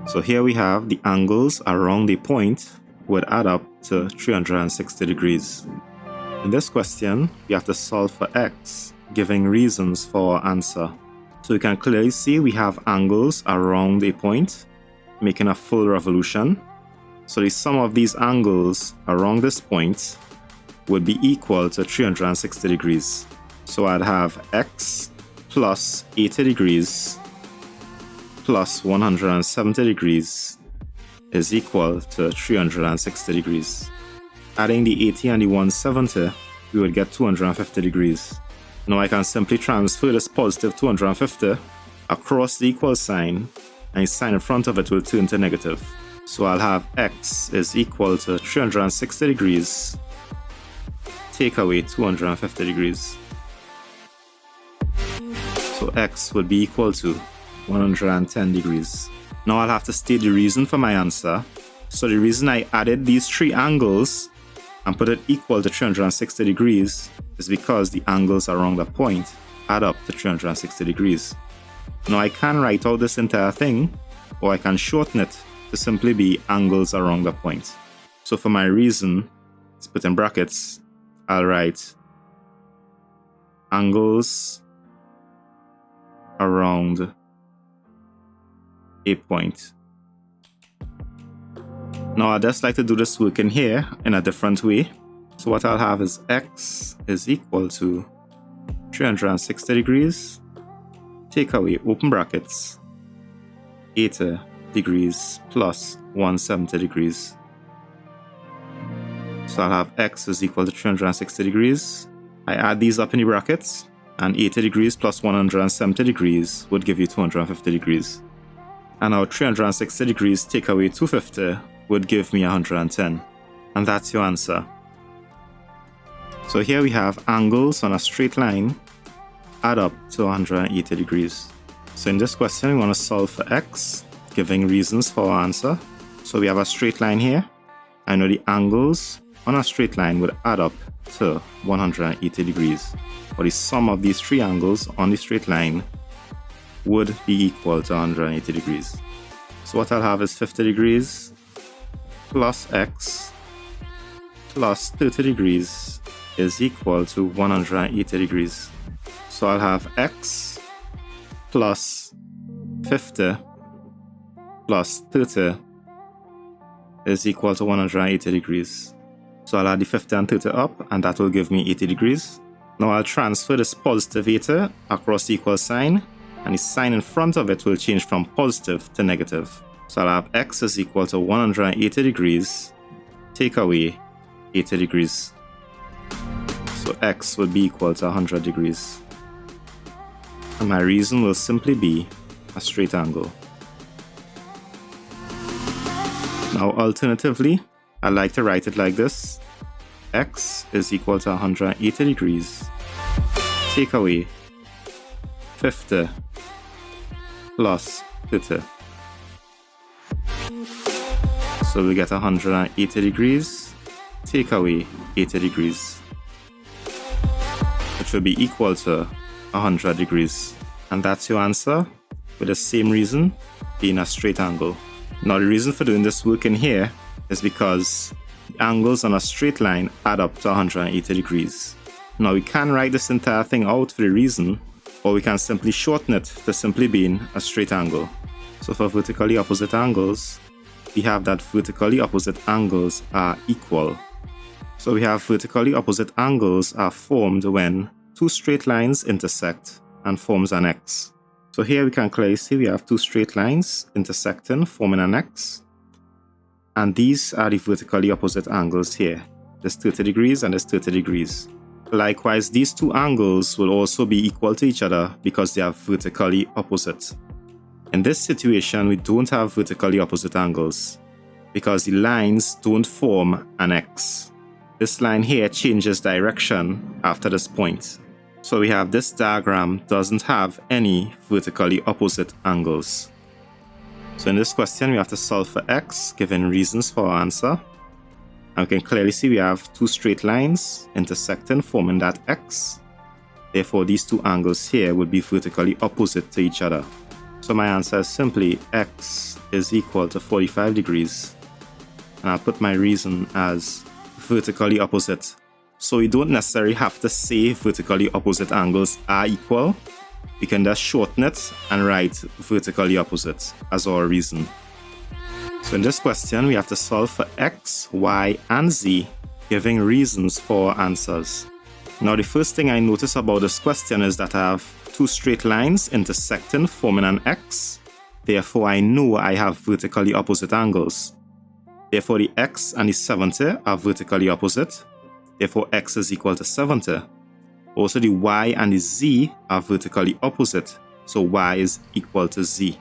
So here we have the angles around the point would add up to 360 degrees. In this question, we have to solve for x, giving reasons for our answer. So you can clearly see we have angles around a point, making a full revolution. So the sum of these angles around this point would be equal to 360 degrees. So I'd have x plus 80 degrees plus 170 degrees is equal to 360 degrees. Adding the 80 and the 170, we would get 250 degrees. Now I can simply transfer this positive 250 across the equal sign, and the sign in front of it will turn to negative. So I'll have x is equal to 360 degrees, take away 250 degrees. So x would be equal to 110 degrees. Now I'll have to state the reason for my answer. So the reason I added these three angles and put it equal to 360 degrees is because the angles around the point add up to 360 degrees. Now I can write out this entire thing, or I can shorten it to simply be angles around the point. So for my reason, let's put in brackets, I'll write angles around a point. Now I'd just like to do this work in here in a different way. So what I'll have is x is equal to 360 degrees, take away open brackets, 80 degrees plus 170 degrees. So I'll have x is equal to 360 degrees. I add these up in the brackets, and 80 degrees plus 170 degrees would give you 250 degrees. And now 360 degrees take away 250 would give me 110. And that's your answer. So here we have angles on a straight line add up to 180 degrees. So in this question, we want to solve for x, giving reasons for our answer. So we have a straight line here. I know the angles on a straight line would add up to 180 degrees. Or the sum of these three angles on the straight line would be equal to 180 degrees. So what I'll have is 50 degrees plus x plus 30 degrees is equal to 180 degrees. So I'll have x plus 50 plus 30 is equal to 180 degrees. So I'll add the 50 and 30 up, and that will give me 80 degrees. Now I'll transfer this positive 80 across the equal sign, and the sign in front of it will change from positive to negative. So I'll have x is equal to 180 degrees, take away 80 degrees. So x would be equal to 100 degrees. And my reason will simply be a straight angle. Now alternatively, I like to write it like this. X is equal to 180 degrees, take away 50 plus 30. So we get 180 degrees, take away 80 degrees, which will be equal to 100 degrees. And that's your answer, with the same reason being a straight angle. Now the reason for doing this work in here is because the angles on a straight line add up to 180 degrees. Now we can write this entire thing out for the reason, or we can simply shorten it to simply being a straight angle. So for vertically opposite angles, we have that vertically opposite angles are equal. So we have vertically opposite angles are formed when two straight lines intersect and forms an X. So here we can clearly see we have two straight lines intersecting, forming an X. And these are the vertically opposite angles here. This 30 degrees and this 30 degrees. Likewise, these two angles will also be equal to each other because they are vertically opposite. In this situation, we don't have vertically opposite angles because the lines don't form an X. This line here changes direction after this point. So we have this diagram doesn't have any vertically opposite angles. So in this question, we have to solve for x, given reasons for our answer. And we can clearly see we have two straight lines intersecting, forming that x. Therefore, these two angles here would be vertically opposite to each other. So my answer is simply x is equal to 45 degrees. And I'll put my reason as vertically opposite. So we don't necessarily have to say vertically opposite angles are equal. We can just shorten it and write vertically opposite as our reason. So in this question, we have to solve for x, y, and z, giving reasons for our answers. Now the first thing I notice about this question is that I have two straight lines intersecting, forming an x. Therefore, I know I have vertically opposite angles. Therefore, the x and the 70 are vertically opposite. Therefore, x is equal to 70. Also, the y and the z are vertically opposite. So y is equal to z.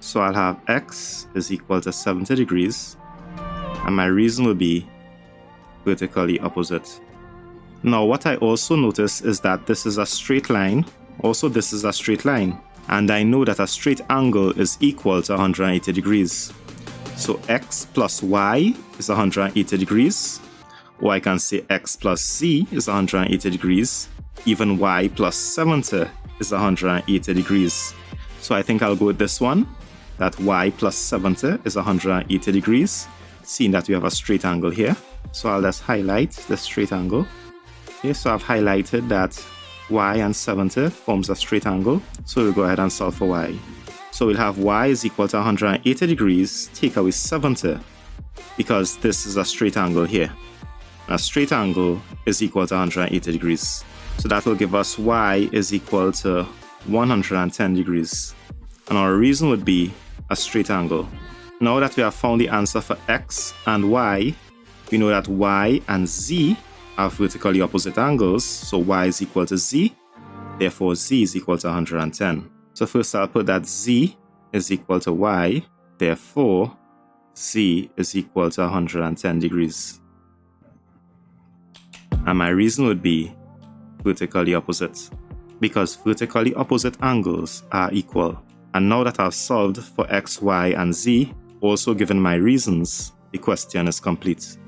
So I'll have x is equal to 70 degrees. And my reason will be vertically opposite. Now, what I also notice is that this is a straight line. Also, this is a straight line. And I know that a straight angle is equal to 180 degrees. So x plus y is 180 degrees. Or I can say x plus z is 180 degrees. Even y plus 70 is 180 degrees. So I think I'll go with this one, that y plus 70 is 180 degrees, seeing that we have a straight angle here. So I'll just highlight the straight angle. Okay, so I've highlighted that y and 70 forms a straight angle. So we'll go ahead and solve for y. So we'll have y is equal to 180 degrees, take away 70, because this is a straight angle here. A straight angle is equal to 180 degrees. So that will give us y is equal to 110 degrees. And our reason would be a straight angle. Now that we have found the answer for x and y, we know that y and z have vertically opposite angles. So y is equal to z. Therefore, z is equal to 110. So first I'll put that z is equal to y. Therefore, z is equal to 110 degrees. And my reason would be vertically opposite, because vertically opposite angles are equal. And now that I've solved for x, y, and z, also given my reasons, the question is complete.